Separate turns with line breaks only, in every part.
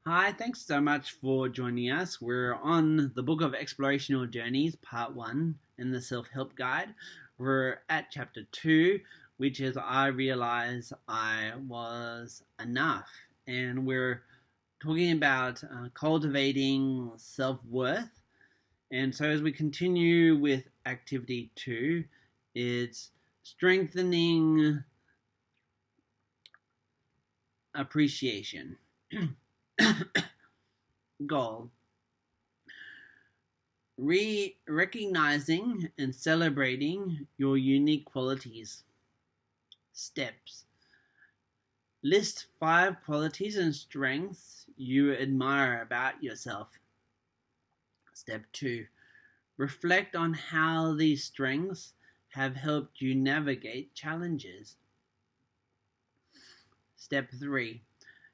Hi, thanks so much for joining us. We're on the book of Explorational Journeys, part 1, in the self help guide. We're at chapter 2, which is I Realize I Was Enough. And we're talking about cultivating self worth. And so, as we continue with activity 2, it's strengthening appreciation. Goal: recognizing and celebrating your unique qualities. Steps: list 5 qualities and strengths you admire about yourself. Step 2: reflect on how these strengths have helped you navigate challenges. Step 3: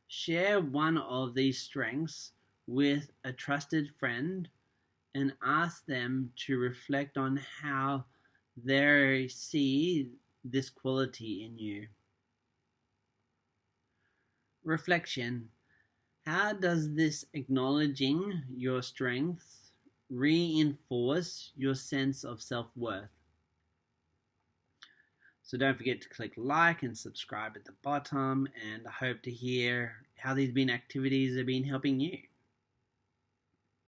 share one of these strengths with a trusted friend and ask them to reflect on how they see this quality in you. Reflection: how does this acknowledging your strengths reinforce your sense of self-worth? So don't forget to click like and subscribe at the bottom, and I hope to hear how these activities have been helping you.